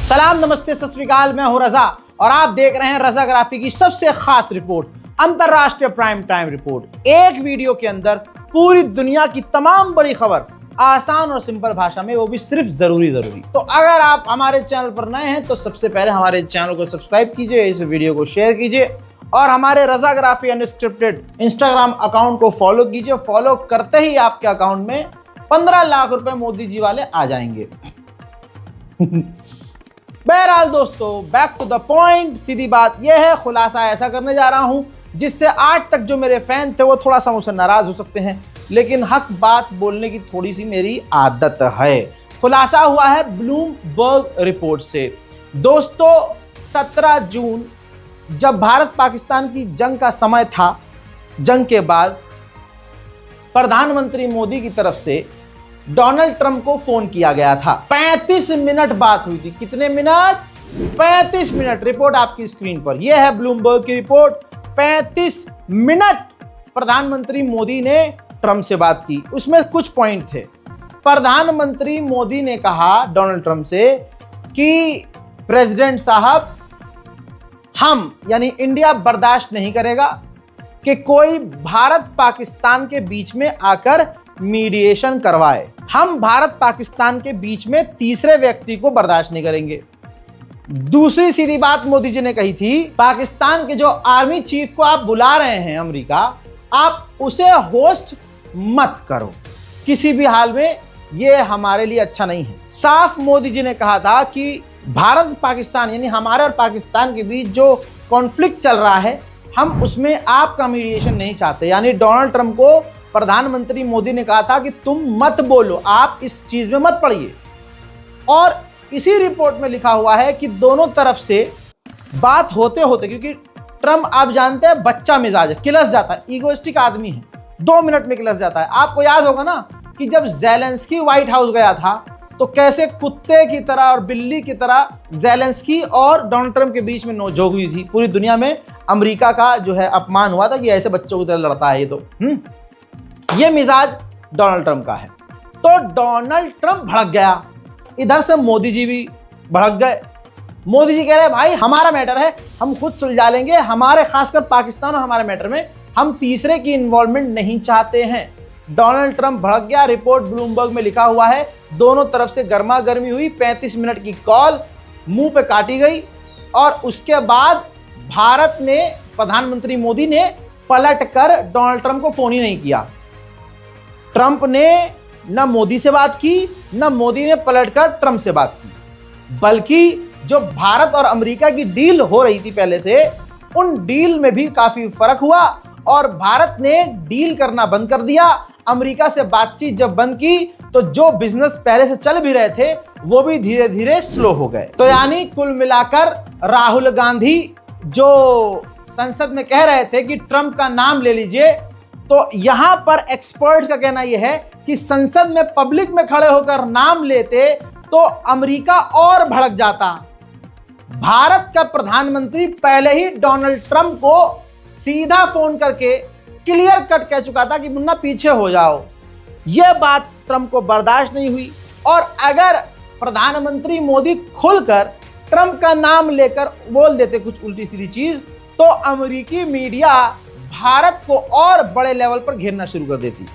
सलाम, नमस्ते, सत श्री अकाल। मैं हूं रजा और आप देख रहे हैं रजाग्राफी की सबसे खास रिपोर्ट, अंतरराष्ट्रीय प्राइम टाइम रिपोर्ट। एक वीडियो के अंदर पूरी दुनिया की तमाम बड़ी खबर आसान और सिंपल भाषा में, वो भी सिर्फ जरूरी। तो अगर आप हमारे चैनल पर नए हैं तो सबसे पहले हमारे चैनल को सब्सक्राइब कीजिए, इस वीडियो को शेयर कीजिए और हमारे रजाग्राफी अनस्क्रिप्टेड इंस्टाग्राम अकाउंट को फॉलो कीजिए। फॉलो करते ही आपके अकाउंट में 15 लाख रुपए मोदी जी वाले आ जाएंगे। बहरहाल दोस्तों, बैक टू द पॉइंट। सीधी बात यह है, खुलासा ऐसा करने जा रहा हूं जिससे आज तक जो मेरे फैन थे वो थोड़ा सा मुझसे नाराज हो सकते हैं, लेकिन हक बात बोलने की थोड़ी सी मेरी आदत है। खुलासा हुआ है ब्लूमबर्ग रिपोर्ट से। दोस्तों, 17 जून जब भारत पाकिस्तान की जंग का समय था, जंग के बाद प्रधानमंत्री मोदी की तरफ से डोनाल्ड ट्रंप को फोन किया गया था। 35 मिनट बात हुई थी। कितने मिनट? 35 मिनट। रिपोर्ट आपकी स्क्रीन पर, यह है ब्लूमबर्ग की रिपोर्ट। 35 मिनट प्रधानमंत्री मोदी ने ट्रंप से बात की। उसमें कुछ पॉइंट थे। प्रधानमंत्री मोदी ने कहा डोनाल्ड ट्रंप से कि प्रेसिडेंट साहब, हम यानी इंडिया बर्दाश्त नहीं करेगा कि कोई भारत पाकिस्तान के बीच में आकर मीडिएशन करवाए। हम भारत पाकिस्तान के बीच में तीसरे व्यक्ति को बर्दाश्त नहीं करेंगे। दूसरी सीधी बात मोदी जी ने कही थी, पाकिस्तान के जो आर्मी चीफ को आप बुला रहे हैं अमेरिका, आप उसे होस्ट मत करो किसी भी हाल में, यह हमारे लिए अच्छा नहीं है। साफ मोदी जी ने कहा था कि भारत पाकिस्तान यानी हमारे और पाकिस्तान के बीच जो कॉन्फ्लिक्ट चल रहा है, हम उसमें आपका मीडिएशन नहीं चाहते। यानी डोनाल्ड ट्रंप को प्रधानमंत्री मोदी ने कहा था कि तुम मत बोलो, आप इस चीज में मत पड़िए। और इसी रिपोर्ट में लिखा हुआ है कि दोनों तरफ से बात होते होते, क्योंकि ट्रंप आप जानते हैं बच्चा मिजाज है, किलस जाता है, ईगोइस्टिक आदमी है, 2 मिनट में किलस जाता है। आपको याद होगा ना कि जब ज़ेलेंस्की व्हाइट हाउस गया था तो कैसे कुत्ते की तरह और बिल्ली की तरह ज़ेलेंस्की और डोनाल्ड ट्रंप के बीच में नोकझोंक हुई थी। पूरी दुनिया में अमेरिका का जो है अपमान हुआ था कि ऐसे बच्चों की तरह लड़ता है ये तो। ये मिजाज डोनाल्ड ट्रंप का है। तो डोनाल्ड ट्रंप भड़क गया, इधर से मोदी जी भी भड़क गए। मोदी जी कह रहे हैं भाई हमारा मैटर है, हम खुद सुलझा लेंगे, हमारे खासकर पाकिस्तान और हमारे मैटर में हम तीसरे की इन्वॉल्वमेंट नहीं चाहते हैं। डोनाल्ड ट्रंप भड़क गया। रिपोर्ट ब्लूमबर्ग में लिखा हुआ है, दोनों तरफ से गर्मा गर्मी हुई। 35 मिनट की कॉल मुंह पे काटी गई और उसके बाद भारत ने, प्रधानमंत्री मोदी ने पलटकर डोनाल्ड ट्रंप को फोन ही नहीं किया। ट्रंप ने न मोदी से बात की, न मोदी ने पलटकर ट्रंप से बात की, बल्कि जो भारत और अमेरिका की डील हो रही थी पहले से, उन डील में भी काफी फर्क हुआ और भारत ने डील करना बंद कर दिया। अमेरिका से बातचीत जब बंद की तो जो बिजनेस पहले से चल भी रहे थे वो भी धीरे धीरे स्लो हो गए। तो यानी कुल मिलाकर राहुल गांधी जो संसद में कह रहे थे कि ट्रंप का नाम ले लीजिए, तो यहां पर एक्सपर्ट्स का कहना यह है कि संसद में पब्लिक में खड़े होकर नाम लेते तो अमेरिका और भड़क जाता। भारत का प्रधानमंत्री पहले ही डोनाल्ड ट्रंप को सीधा फोन करके क्लियर कट कह चुका था कि मुन्ना पीछे हो जाओ। यह बात ट्रंप को बर्दाश्त नहीं हुई और अगर प्रधानमंत्री मोदी खुलकर ट्रंप का नाम लेकर बोल देते कुछ उल्टी सीधी चीज, तो अमेरिकी मीडिया भारत को और बड़े लेवल पर घेरना शुरू कर देती।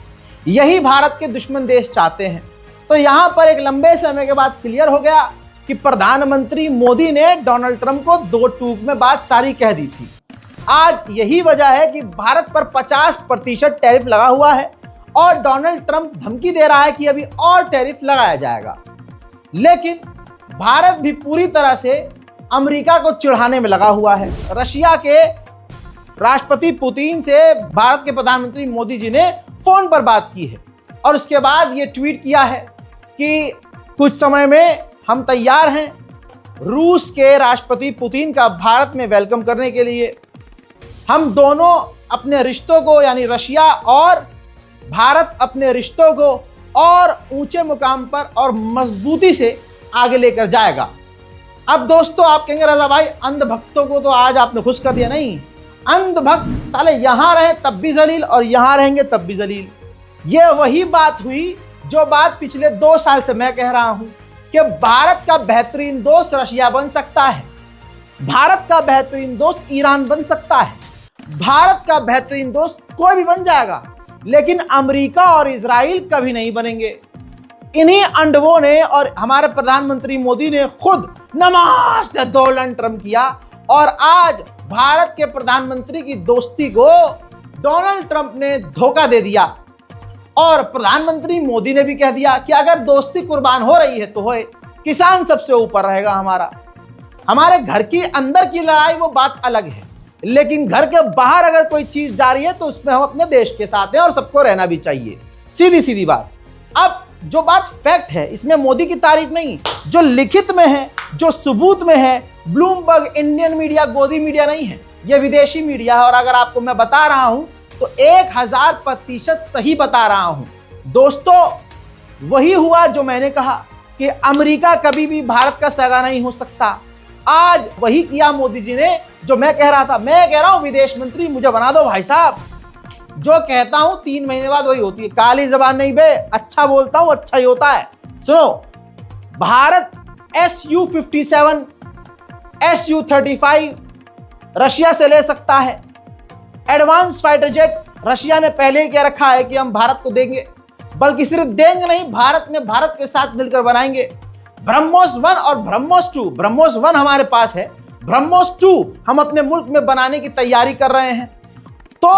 यही भारत के दुश्मन देश चाहते हैं। तो यहां पर एक लंबे समय के बाद क्लियर हो गया कि प्रधानमंत्री मोदी ने डोनाल्ड ट्रंप को 2 टूक में बात सारी कह दी थी। आज यही वजह है कि भारत पर 50% टैरिफ लगा हुआ है और डोनाल्ड ट्रंप धमकी दे रहा है कि अभी और टैरिफ लगाया जाएगा। लेकिन भारत भी पूरी तरह से अमेरिका को चिढ़ाने में लगा हुआ है। रशिया के राष्ट्रपति पुतिन से भारत के प्रधानमंत्री मोदी जी ने फोन पर बात की है और उसके बाद ये ट्वीट किया है कि कुछ समय में हम तैयार हैं रूस के राष्ट्रपति पुतिन का भारत में वेलकम करने के लिए। हम दोनों अपने रिश्तों को, यानी रशिया और भारत अपने रिश्तों को और ऊंचे मुकाम पर और मजबूती से आगे लेकर जाएगा। अब दोस्तों आप कहेंगे रजा भाई अंधभक्तों को तो आज आपने खुश कर दिया। नहीं, अंधभक्त साले यहां रहे तब भी जलील और यहां रहेंगे तब भी जलील। यह वही बात हुई जो बात पिछले 2 साल से मैं कह रहा हूं कि भारत का बेहतरीन दोस्त रशिया बन सकता है, भारत का बेहतरीन दोस्त ईरान बन सकता है, भारत का बेहतरीन दोस्त कोई भी बन जाएगा, लेकिन अमेरिका और इजराइल कभी नहीं बनेंगे। इन्हीं अंडवों ने और हमारे प्रधानमंत्री मोदी ने खुद नमस्ते डोनाल्ड ट्रंप किया, और आज भारत के प्रधानमंत्री की दोस्ती को डोनाल्ड ट्रंप ने धोखा दे दिया। और प्रधानमंत्री मोदी ने भी कह दिया कि अगर दोस्ती कुर्बान हो रही है तो होए, किसान सबसे ऊपर रहेगा हमारा। हमारे घर की अंदर की लड़ाई वो बात अलग है, लेकिन घर के बाहर अगर कोई चीज जा रही है तो उसमें हम अपने देश के साथ हैं और सबको रहना भी चाहिए। सीधी सीधी बात। अब जो बात फैक्ट है, इसमें मोदी की तारीफ नहीं, जो लिखित में है, जो सबूत में है, ब्लूमबर्ग इंडियन मीडिया, गोदी मीडिया नहीं है, यह विदेशी मीडिया है। और अगर आपको मैं बता रहा हूं तो 1000% सही बता रहा हूं। दोस्तों, वही हुआ जो मैंने कहा कि अमेरिका कभी भी भारत का सगा नहीं हो सकता। आज वही किया मोदी जी ने जो मैं कह रहा था। मैं कह रहा हूं विदेश मंत्री मुझे बना दो भाई साहब, जो कहता हूं 3 महीने बाद वही होती है। काली जबान नहीं बे, अच्छा बोलता हूं अच्छा ही होता है। सुनो, भारत Su-57, Su-35 रशिया से ले सकता है। एडवांस फाइटर जेट रशिया ने पहले ही कह रखा है कि हम भारत को देंगे, बल्कि सिर्फ देंगे नहीं, भारत में भारत के साथ मिलकर बनाएंगे। ब्रह्मोस 1 और ब्रह्मोस 2, ब्रह्मोस 1 हमारे पास है, ब्रह्मोस 2 हम अपने मुल्क में बनाने की तैयारी कर रहे हैं। तो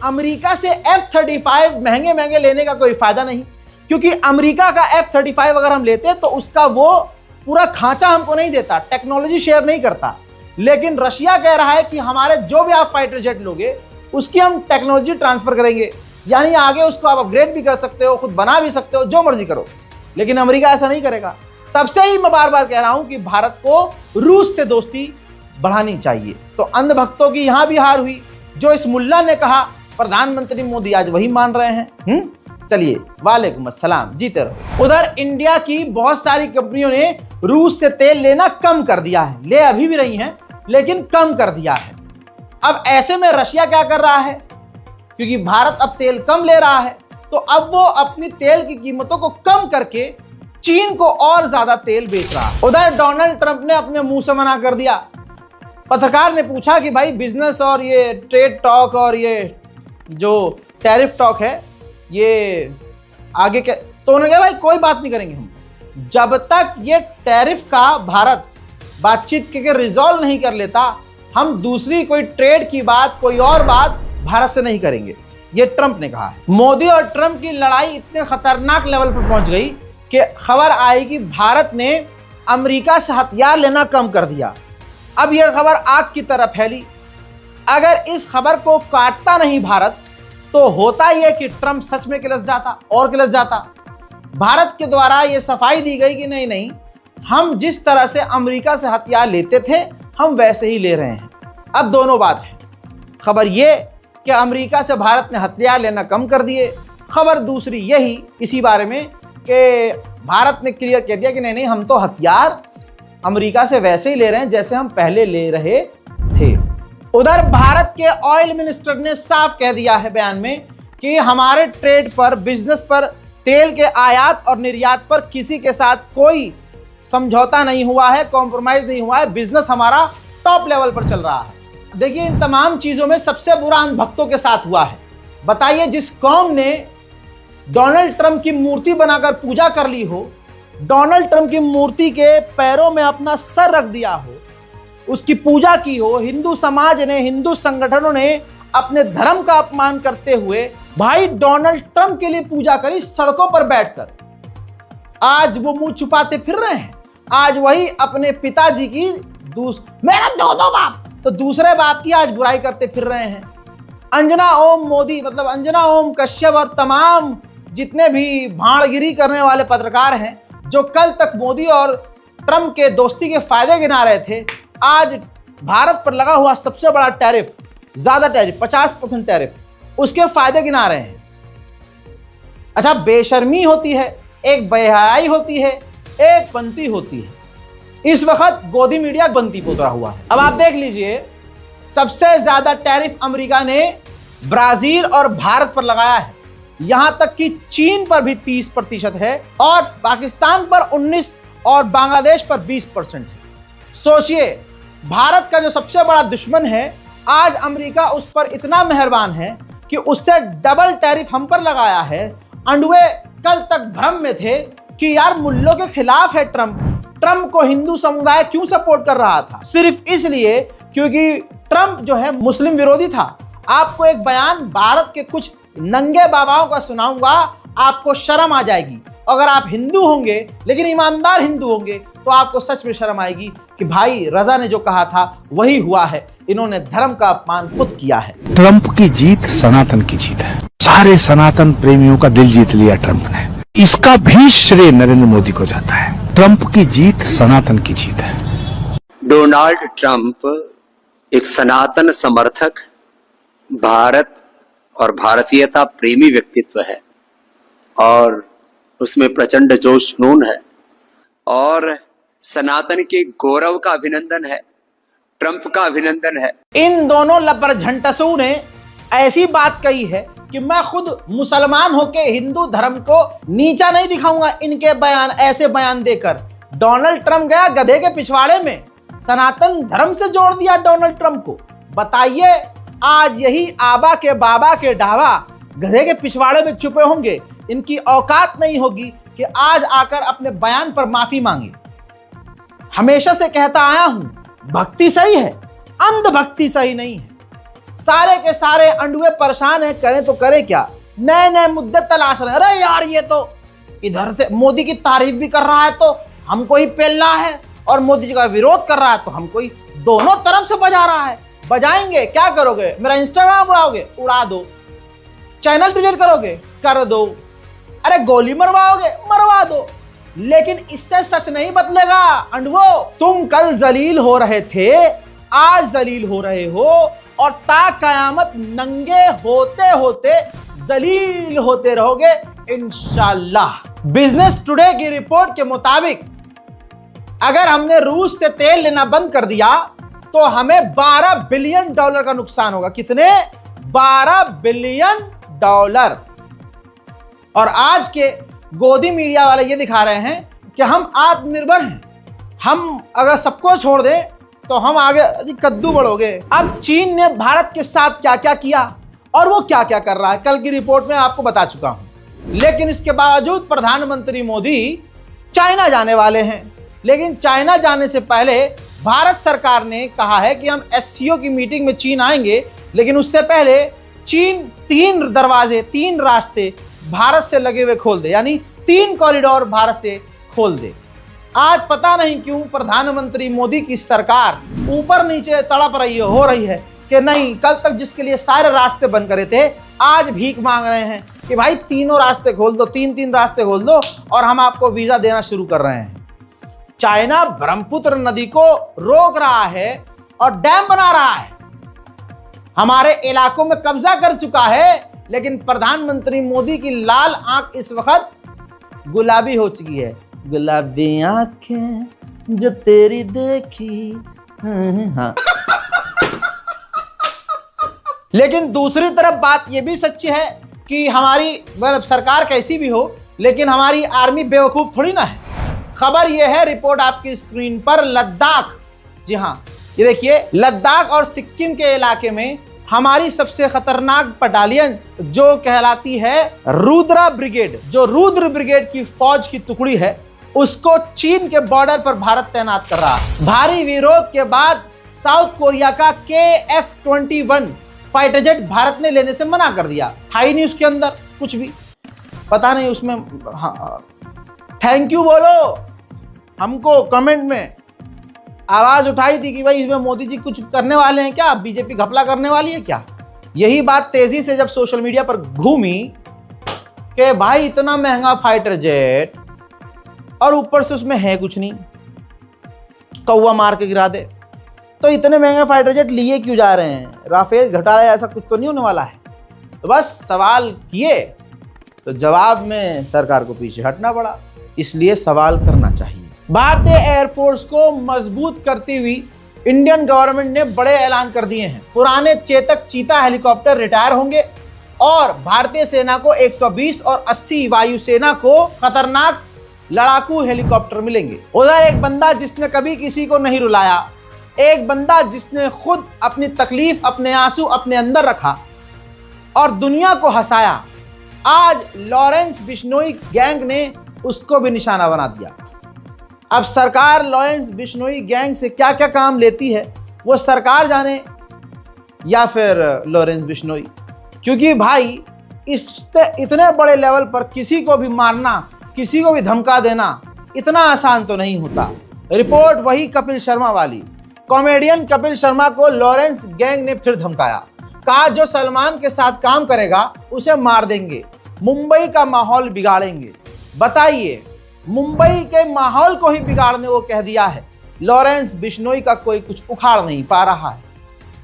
अमेरिका से F-35 महंगे महंगे लेने का कोई फायदा नहीं, क्योंकि अमेरिका का F-35 अगर हम लेते तो उसका वो पूरा खांचा हमको नहीं देता, टेक्नोलॉजी शेयर नहीं करता। लेकिन रशिया कह रहा है कि हमारे जो भी आप फाइटर जेट लोगे उसकी हम टेक्नोलॉजी ट्रांसफर करेंगे, यानी आगे उसको आप अपग्रेड भी कर सकते हो, खुद बना भी सकते हो, जो मर्जी करो। लेकिन अमेरिका ऐसा नहीं करेगा। तब से ही मैं बार बार कह रहा हूं कि भारत को रूस से दोस्ती बढ़ानी चाहिए। तो अंधभक्तों की यहां भी हार हुई। जो इस मुल्ला ने कहा, प्रधानमंत्री मोदी आज वही मान रहे हैं। चलिए, वालेकुम अस्सलाम, जीते रहो। उधर इंडिया की बहुत सारी कंपनियों ने रूस से तेल लेना कम कर दिया है। ले अभी भी रही हैं, लेकिन कम कर दिया है। अब ऐसे में रशिया क्या कर रहा है, क्योंकि भारत अब तेल कम ले रहा है, तो अब वो अपनी तेल की कीमतों को कम करके चीन को और ज्यादा तेल बेच रहा है। उधर डोनाल्ड ट्रंप ने अपने मुंह से मना कर दिया। पत्रकार ने पूछा कि भाई बिजनेस और ये ट्रेड टॉक और ये जो टैरिफ टॉक है ये आगे क्या, तो उन्होंने कहा भाई कोई बात नहीं करेंगे हम, जब तक ये टैरिफ का भारत बातचीत के रिजॉल्व नहीं कर लेता, हम दूसरी कोई ट्रेड की बात, कोई और बात भारत से नहीं करेंगे। ये ट्रंप ने कहा है। मोदी और ट्रंप की लड़ाई इतने खतरनाक लेवल पर पहुंच गई कि खबर आई कि भारत ने अमेरिका से हथियार लेना कम कर दिया। अब यह खबर आग की तरह फैली। अगर इस खबर को काटता नहीं भारत, तो होता यह कि ट्रंप सच में किलस जाता और किलस जाता। भारत के द्वारा यह सफाई दी गई कि नहीं नहीं, हम जिस तरह से अमेरिका से हथियार लेते थे हम वैसे ही ले रहे हैं। अब दोनों बात है। खबर यह कि अमेरिका से भारत ने हथियार लेना कम कर दिए। खबर दूसरी यही इसी बारे में कि भारत ने क्लियर कह दिया कि नहीं नहीं, हम तो हथियार अमेरिका से वैसे ही ले रहे हैं जैसे हम पहले ले रहे थे। उधर भारत के ऑयल मिनिस्टर ने साफ कह दिया है बयान में कि हमारे ट्रेड पर, बिजनेस पर, तेल के आयात और निर्यात पर किसी के साथ कोई समझौता नहीं हुआ है, कॉम्प्रोमाइज नहीं हुआ है। बिजनेस हमारा टॉप लेवल पर चल रहा है। देखिए, इन तमाम चीजों में सबसे बुरा अंधभक्तों के साथ हुआ है। बताइए, जिस कौम ने डोनाल्ड ट्रंप की मूर्ति बनाकर पूजा कर ली हो, डोनाल्ड ट्रंप की मूर्ति के पैरों में अपना सर रख दिया हो, उसकी पूजा की हो, हिंदू समाज ने, हिंदू संगठनों ने अपने धर्म का अपमान करते हुए भाई डोनाल्ड ट्रंप के लिए पूजा करी सड़कों पर बैठकर, आज वो मुंह छुपाते फिर रहे हैं। आज वही अपने पिताजी की मेरा दो बाप, तो दूसरे बाप की आज बुराई करते फिर रहे हैं। अंजना ओम मोदी, मतलब अंजना ओम कश्यप और तमाम जितने भी भाड़गिरी करने वाले पत्रकार हैं, जो कल तक मोदी और ट्रंप के दोस्ती के फायदे गिना रहे थे, आज भारत पर लगा हुआ सबसे बड़ा टैरिफ, ज्यादा टैरिफ, 50% टैरिफ, उसके फायदे गिना रहे हैं। अच्छा, बेशर्मी होती है, एक बेहयाई होती है, एक बनती होती है। इस वक्त गोदी मीडिया बनती पे उतरा हुआ है। अब आप देख लीजिए, सबसे ज्यादा टैरिफ अमेरिका ने ब्राजील और भारत पर लगाया है। यहां तक कि चीन पर भी 30% है और पाकिस्तान पर 19 और बांग्लादेश पर 20% है। सोचिए, भारत का जो सबसे बड़ा दुश्मन है, आज अमेरिका उस पर इतना मेहरबान है कि उससे डबल टैरिफ हम पर लगाया है। अंडवे कल तक भ्रम में थे कि यार मुल्लों के खिलाफ है ट्रंप को हिंदू समुदाय क्यों सपोर्ट कर रहा था? सिर्फ इसलिए क्योंकि ट्रंप जो है मुस्लिम विरोधी था। आपको एक बयान भारत के कुछ नंगे बाबाओं का सुनाऊंगा, आपको शर्म आ जाएगी। अगर आप हिंदू होंगे लेकिन ईमानदार हिंदू होंगे तो आपको सच में शर्म आएगी कि भाई रजा ने जो कहा था वही हुआ है। इन्होंने धर्म का अपमान खुद किया है। ट्रंप की जीत सनातन की जीत है। सारे सनातन प्रेमियों का दिल जीत लिया ट्रंप ने। इसका भी श्रेय नरेंद्र मोदी को जाता है। ट्रंप की जीत सनातन की जीत है। डोनाल्ड ट्रंप एक सनातन समर्थक, भारत और भारतीयता प्रेमी व्यक्तित्व है और उसमें प्रचंड जोश जुनून है और सनातन के गौरव का अभिनंदन है, ट्रंप का अभिनंदन है। इन दोनों लपरझंटसू ने ऐसी बात कही है कि मैं खुद मुसलमान होके हिंदू धर्म को नीचा नहीं दिखाऊंगा। इनके बयान, ऐसे बयान देकर डोनाल्ड ट्रंप गया गधे के पिछवाड़े में, सनातन धर्म से जोड़ दिया डोनाल्ड ट्रंप को। बताइए, आज यही आबा के बाबा के ढाबा गधे के पिछवाड़े में छुपे होंगे। इनकी औकात नहीं होगी कि आज आकर अपने बयान पर माफी मांगे। हमेशा से कहता आया हूं, भक्ति सही है, अंधभक्ति सही नहीं है। सारे के सारे अंडुए परेशान हैं, करें तो करें क्या? नए नए मुद्दे तलाश रहे हैं। अरे यार, ये तो इधर से मोदी की तारीफ भी कर रहा है तो हमको ही पेल रहा है, और मोदी जी का विरोध कर रहा है तो हमको ही, दोनों तरफ से बजा रहा है। बजाएंगे, क्या करोगे? मेरा इंस्टाग्राम उड़ाओगे? उड़ा दो। चैनल डिलीट करोगे? कर दो। अरे गोली मरवाओगे? मरवा दो। लेकिन इससे सच नहीं बदलेगा। अंडवो, तुम कल जलील हो रहे थे, आज जलील हो रहे हो और ता कयामत नंगे होते होते जलील होते रहोगे इंशाल्लाह। बिजनेस टुडे की रिपोर्ट के मुताबिक अगर हमने रूस से तेल लेना बंद कर दिया तो हमें $12 बिलियन का नुकसान होगा। कितने? $12 बिलियन। और आज के गोदी मीडिया वाले ये दिखा रहे हैं कि हम आत्मनिर्भर हैं, हम अगर सबको छोड़ दें तो हम आगे कद्दू बढ़ोगे। अब चीन ने भारत के साथ क्या क्या किया और वो क्या क्या कर रहा है, कल की रिपोर्ट में आपको बता चुका हूं। लेकिन इसके बावजूद प्रधानमंत्री मोदी चाइना जाने वाले हैं। लेकिन चाइना जाने से पहले भारत सरकार ने कहा है कि हम एससीओ की मीटिंग में चीन आएंगे, लेकिन उससे पहले चीन 3 दरवाजे, 3 रास्ते भारत से लगे हुए खोल दे, यानी 3 कॉरिडोर भारत से खोल दे। आज पता नहीं क्यों प्रधानमंत्री मोदी की सरकार ऊपर नीचे तड़प रही हो रही है कि नहीं, कल तक जिसके लिए सारे रास्ते बंद करे थे आज भीख मांग रहे हैं कि भाई तीनों रास्ते खोल दो, 3 रास्ते खोल दो और हम आपको वीजा देना शुरू कर रहे हैं। चाइना ब्रह्मपुत्र नदी को रोक रहा है और डैम बना रहा है, हमारे इलाकों में कब्जा कर चुका है। लेकिन प्रधानमंत्री मोदी की लाल आंख इस वक्त गुलाबी हो चुकी है। गुलाबी आंखें जो तेरी देखी। हाँ। लेकिन दूसरी तरफ बात यह भी सच्ची है कि हमारी सरकार कैसी भी हो, लेकिन हमारी आर्मी बेवकूफ थोड़ी ना है। खबर यह है, रिपोर्ट आपकी स्क्रीन पर, लद्दाख, जी हाँ, ये देखिए, लद्दाख और सिक्किम के इलाके में हमारी सबसे खतरनाक बटालियन जो कहलाती है रुद्रा ब्रिगेड, जो रुद्र ब्रिगेड की फौज की टुकड़ी है, उसको चीन के बॉर्डर पर भारत तैनात कर रहा है। भारी विरोध के बाद साउथ कोरिया का KF-21 फाइटर जेट भारत ने लेने से मना कर दिया। था ही नहीं उसके अंदर कुछ भी, पता नहीं उसमें। हाँ, थैंक यू बोलो, हमको कमेंट में आवाज उठाई थी कि भाई इसमें मोदी जी कुछ करने वाले हैं क्या, बीजेपी घपला करने वाली है क्या। यही बात तेजी से जब सोशल मीडिया पर घूमी कि भाई इतना महंगा फाइटर जेट और ऊपर से उसमें है कुछ नहीं, कौवा मार के गिरा दे, तो इतने महंगे फाइटर जेट लिए क्यों जा रहे हैं? राफेल घोटाला ऐसा कुछ तो नहीं होने वाला है। तो बस सवाल किए तो जवाब में सरकार को पीछे हटना पड़ा, इसलिए सवाल करना चाहिए। भारतीय एयरफोर्स को मजबूत करती हुई इंडियन गवर्नमेंट ने बड़े ऐलान कर दिए हैं। पुराने चेतक चीता हेलीकॉप्टर रिटायर होंगे और भारतीय सेना को 120 और 80, वायुसेना को खतरनाक लड़ाकू हेलीकॉप्टर मिलेंगे। उधर एक बंदा जिसने कभी किसी को नहीं रुलाया, एक बंदा जिसने खुद अपनी तकलीफ, अपने आंसू अपने अंदर रखा और दुनिया को हंसाया, आज लॉरेंस बिश्नोई गैंग ने उसको भी निशाना बना दिया। अब सरकार लॉरेंस बिश्नोई गैंग से क्या क्या काम लेती है वो सरकार जाने या फिर लॉरेंस बिश्नोई, क्योंकि भाई इतने बड़े लेवल पर किसी को भी मारना, किसी को भी धमका देना इतना आसान तो नहीं होता। रिपोर्ट वही कपिल शर्मा वाली। कॉमेडियन कपिल शर्मा को लॉरेंस गैंग ने फिर धमकाया, कहा जो सलमान के साथ काम करेगा उसे मार देंगे, मुंबई का माहौल बिगाड़ेंगे। बताइए, मुंबई के माहौल को ही बिगाड़ने वो कह दिया है। लॉरेंस बिश्नोई का कोई कुछ उखाड़ नहीं पा रहा है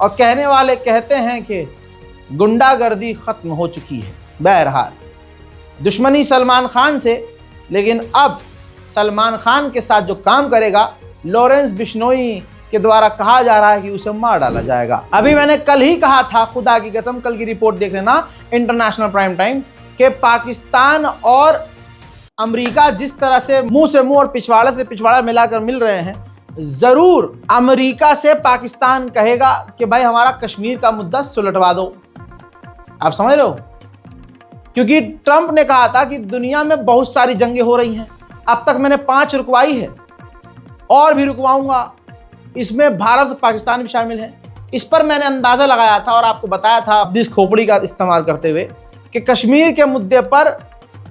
और कहने वाले कहते हैं कि गुंडागर्दी खत्म हो चुकी है। बहरहाल दुश्मनी सलमान खान से, लेकिन अब सलमान खान के साथ जो काम करेगा लॉरेंस बिश्नोई के द्वारा कहा जा रहा है कि उसे मार डाला जाएगा। अभी मैंने कल ही कहा था, खुदा की कसम, कल की रिपोर्ट देख लेना इंटरनेशनल प्राइम टाइम, कि पाकिस्तान और अमेरिका जिस तरह से मुंह और पिछवाड़े से पिछवाड़ा मिलाकर मिल रहे हैं, जरूर अमेरिका से पाकिस्तान कहेगा कि भाई हमारा कश्मीर का मुद्दा सुलटवा दो। आप समझ रहे हो? क्योंकि ट्रंप ने कहा था कि दुनिया में बहुत सारी जंगें हो रही हैं, अब तक मैंने 5 रुकवाई है और भी रुकवाऊंगा, इसमें भारत और पाकिस्तान भी शामिल है। इस पर मैंने अंदाजा लगाया था और आपको बताया था इस खोपड़ी का इस्तेमाल करते हुए कि कश्मीर के मुद्दे पर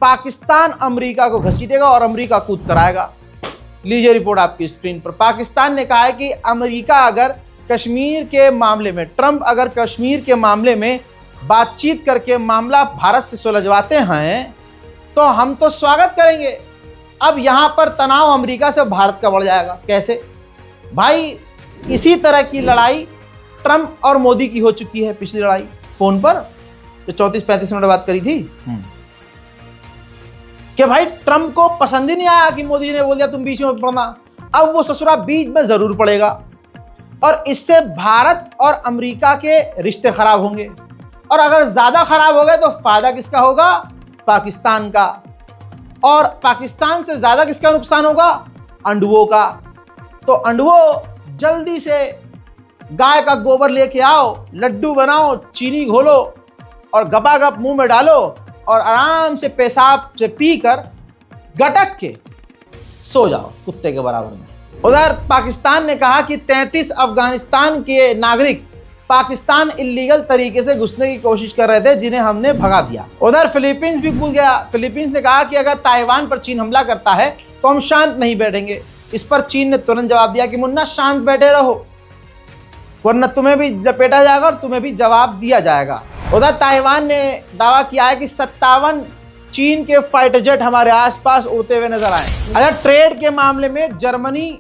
पाकिस्तान अमेरिका को घसीटेगा और अमेरिका कूद कराएगा। लीजिए रिपोर्ट आपकी स्क्रीन पर। पाकिस्तान ने कहा है कि अमेरिका अगर कश्मीर के मामले में, ट्रंप अगर कश्मीर के मामले में बातचीत करके मामला भारत से सुलझवाते हैं तो हम तो स्वागत करेंगे। अब यहां पर तनाव अमेरिका से भारत का बढ़ जाएगा। कैसे भाई? इसी तरह की लड़ाई ट्रंप और मोदी की हो चुकी है। पिछली लड़ाई फोन पर जो 34-35 मिनट बात करी थी कि भाई ट्रंप को पसंद ही नहीं आया कि मोदी ने बोल दिया तुम बीच में मत पड़ना। अब वो ससुरा बीच में जरूर पड़ेगा और इससे भारत और अमेरिका के रिश्ते खराब होंगे और अगर ज्यादा खराब हो गए तो फायदा किसका होगा? पाकिस्तान का। और पाकिस्तान से ज्यादा किसका नुकसान होगा? अंडुओं का। तो अंडुओं जल्दी से गाय का गोबर लेके आओ, लड्डू बनाओ, चीनी घोलो और गपागप मुंह में डालो और आराम से पेशाब से पीकर गटक के सो जाओ कुत्ते के बराबर में। उधर पाकिस्तान ने कहा कि 33 अफगानिस्तान के नागरिक पाकिस्तान इलीगल तरीके से घुसने की कोशिश कर रहे थे, जिन्हें हमने भगा दिया। उधर फिलीपींस भी कूद गया। फिलीपींस ने कहा कि अगर ताइवान पर चीन हमला करता है तो हम शांत नहीं बैठेंगे। इस पर चीन ने तुरंत जवाब दिया कि मुन्ना शांत बैठे रहो, वरना तुम्हें भी लपेटा जाएगा और तुम्हें भी जवाब दिया जाएगा। उधर ताइवान ने दावा किया है कि 57 चीन के फाइटर जेट हमारे आसपास उड़ते हुए नजर आए। अगर ट्रेड के मामले में जर्मनी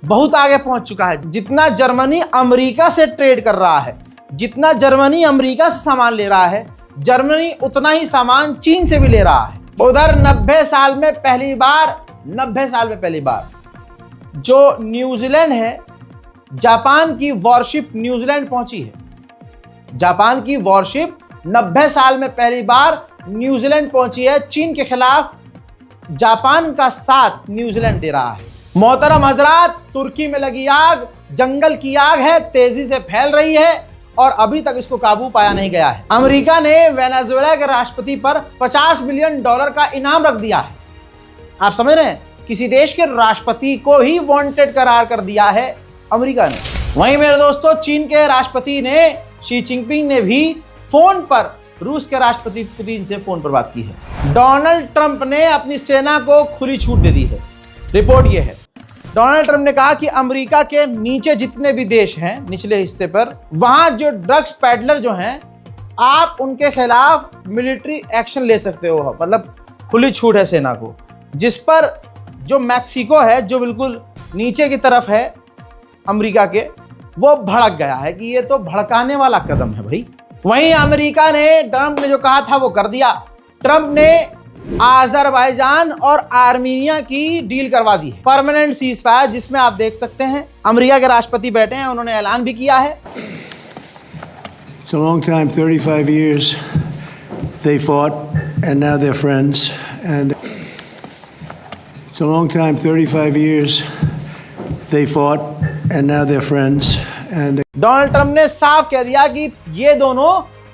बहुत आगे पहुंच चुका है। जितना जर्मनी अमेरिका से ट्रेड कर रहा है, जितना जर्मनी अमेरिका से सामान ले रहा है, जर्मनी उतना ही सामान चीन से भी ले रहा है। उधर 90 साल में पहली बार जो न्यूजीलैंड है, जापान की वॉरशिप न्यूजीलैंड पहुंची है। जापान की वॉरशिप 90 साल में पहली बार न्यूजीलैंड पहुंची है। चीन के खिलाफ जापान का साथ न्यूजीलैंड दे रहा है। मोहतरम हजरात, तुर्की में लगी आग जंगल की आग है, तेजी से फैल रही है और अभी तक इसको काबू पाया नहीं गया है। अमेरिका ने वेनेजुएला के राष्ट्रपति पर $50 मिलियन का इनाम रख दिया है। आप समझ रहे हैं? किसी देश के राष्ट्रपति को ही वांटेड करार कर दिया है अमेरिका ने। वहीं मेरे दोस्तों, चीन के राष्ट्रपति ने शी जिनपिंग ने भी फोन पर रूस के राष्ट्रपति पुतिन से फोन पर बात की है। डोनाल्ड ट्रंप ने अपनी सेना को खुली छूट दे दी है। रिपोर्ट यह है, डोनाल्ड ट्रंप ने कहा कि अमेरिका के नीचे जितने भी देश हैं, निचले हिस्से पर, वहां जो ड्रग्स पैडलर जो हैं, आप उनके खिलाफ मिलिट्री एक्शन ले सकते हो। मतलब खुली छूट है सेना को। जिस पर जो मैक्सिको है, जो बिल्कुल नीचे की तरफ है अमेरिका के, वो भड़क गया है कि ये तो भड़काने वाला कदम है भाई। वहीं अमेरिका ने, ट्रंप ने जो कहा था वो कर दिया। ट्रंप ने अजरबैजान और आर्मीनिया की डील करवा दी है, परमानेंट सीज फायर, जिसमें आप देख सकते हैं अमेरिका के राष्ट्रपति बैठे हैं, उन्होंने ऐलान भी किया है। It's a long time, 35 years they fought and now they're friends and It's a long time, 35 years. They fought, and now they're friends. And Donald Trump ने साफ कह दिया कि ये दोनों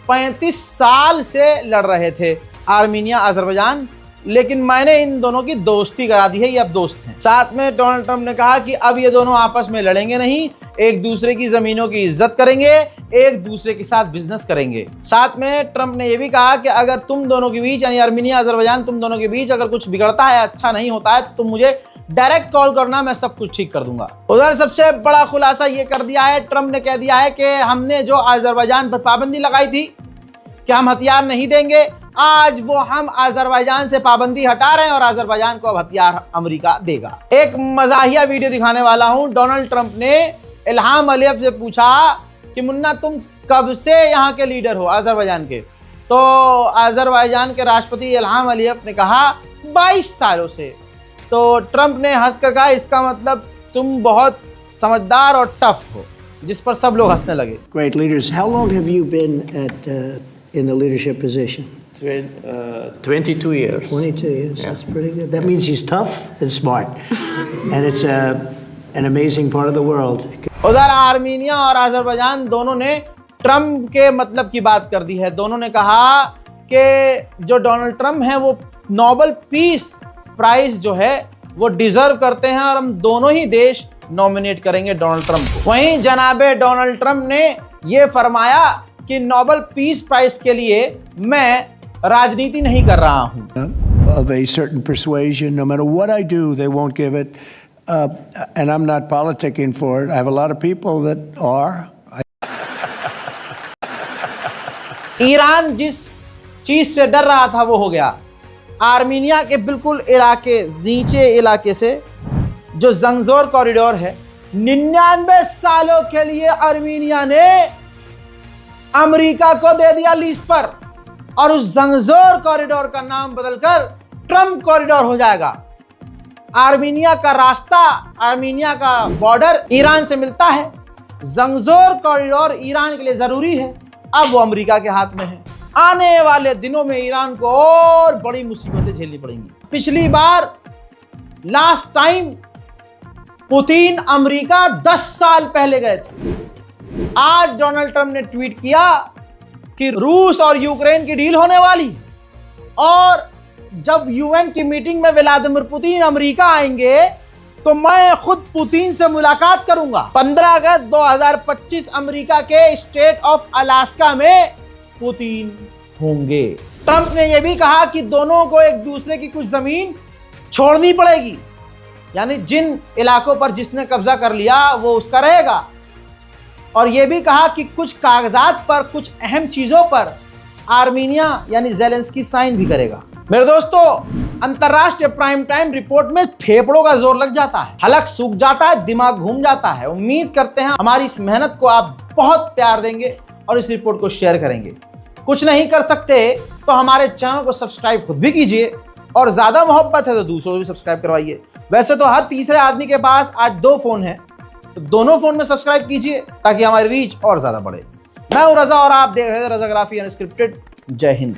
35 साल से लड़ रहे थे, आर्मीनिया अजरबैजान, लेकिन मैंने इन दोनों की दोस्ती करा दी है, ये अब दोस्त हैं। साथ में डोनाल्ड ट्रंप ने कहा कि अब ये दोनों आपस में लड़ेंगे नहीं, एक दूसरे की जमीनों की इज्जत करेंगे, एक दूसरे के साथ बिजनेस करेंगे। साथ में ट्रंप ने यह भी कहा कि अगर तुम दोनों के बीच, यानी आर्मीनिया अजरबैजान, तुम दोनों के बीच अगर कुछ बिगड़ता है, अच्छा नहीं होता है, तो तुम मुझे डायरेक्ट कॉल करना, मैं सब कुछ ठीक कर दूंगा। उधर सबसे बड़ा खुलासा ये कर दिया है, ट्रंप ने कह दिया है कि हमने जो अजरबैजान पर पाबंदी लगाई थी कि हम हथियार नहीं देंगे, आज वो हम अजरबैजान से पाबंदी हटा रहे हैं और अजरबैजान को अब हथियार अमेरिका देगा। एक मजाहिया वीडियो दिखाने वाला हूं। डोनाल्ड ट्रंप ने इल्हाम अलियव से पूछा कि मुन्ना तुम कब से यहाँ के लीडर हो अजरबैजान के? तो अजरबैजान के राष्ट्रपति इल्हाम अलियव ने कहा 22 सालों से। तो ट्रंप ने हंसकर कहा इसका मतलब तुम बहुत समझदार और टफ हो, जिस पर सब लोग हंसने लगे। great leaders. How long have you been in the leadership position? 22 years. 22 years. That's pretty good. That means he's tough and smart, and it's an amazing part of the world. उधर Armenia और Azerbaijan दोनों ने Trump के मतलब की बात कर दी है। दोनों ने कहा कि जो डोनाल्ड ट्रंप हैं वो नोबेल पीस प्राइज जो है वो डिजर्व करते हैं और हम दोनों ही देश नॉमिनेट करेंगे डोनाल्ड ट्रंप को। वहीं जनाबे डोनाल्ड ट्रंप ने ये फरमाया कि नोबेल पीस प्राइज के लिए मैं राजनीति नहीं कर रहा हूं। Of a certain persuasion, no matter what I do, they won't give it. And I'm not politicking for it. I have a lot of people that are. Iran जिस चीज से डर रहा था वो हो गया। आर्मीनिया के बिल्कुल इलाके, नीचे इलाके से जो जंगजोर कॉरिडोर है, 99 सालों के लिए आर्मीनिया ने अमेरिका को दे दिया लीज पर, और उस जंगजोर कॉरिडोर का नाम बदलकर ट्रंप कॉरिडोर हो जाएगा। आर्मीनिया का रास्ता, आर्मीनिया का बॉर्डर ईरान से मिलता है। जंगजोर कॉरिडोर ईरान के लिए जरूरी है, अब वो अमेरिका के हाथ में है। आने वाले दिनों में ईरान को और बड़ी मुसीबतें झेलनी पड़ेंगी। पिछली बार लास्ट टाइम पुतिन अमेरिका 10 साल पहले गए थे। आज डोनाल्ड ट्रंप ने ट्वीट किया कि रूस और यूक्रेन की डील होने वाली, और जब यूएन की मीटिंग में व्लादिमीर पुतिन अमेरिका आएंगे तो मैं खुद पुतिन से मुलाकात करूंगा। 15 अगस्त 2025 अमेरिका के स्टेट ऑफ अलास्का में पुतिन होंगे। ट्रंप ने यह भी कहा कि दोनों को एक दूसरे की कुछ जमीन छोड़नी पड़ेगी, यानी जिन इलाकों पर जिसने कब्जा कर लिया वो उसका रहेगा, और यह भी कहा कि कुछ कागजात पर, कुछ अहम चीजों पर आर्मीनिया यानी ज़ेलेंस्की साइन भी करेगा। मेरे दोस्तों, अंतरराष्ट्रीय प्राइम टाइम रिपोर्ट में फेफड़ों का जोर लग जाता है, हलक सूख जाता है, दिमाग घूम जाता है। उम्मीद करते हैं हमारी इस मेहनत को आप बहुत प्यार देंगे और इस रिपोर्ट को शेयर करेंगे। कुछ नहीं कर सकते तो हमारे चैनल को सब्सक्राइब खुद भी कीजिए, और ज्यादा मोहब्बत है तो दूसरों को भी सब्सक्राइब करवाइए। वैसे तो हर तीसरे आदमी के पास आज 2 फोन है, तो दोनों फोन में सब्सक्राइब कीजिए ताकि हमारी रीच और ज्यादा बढ़े। मैं हूं रजा और आप देख रहे हैं रजाग्राफी अनस्क्रिप्टेड। जय हिंद।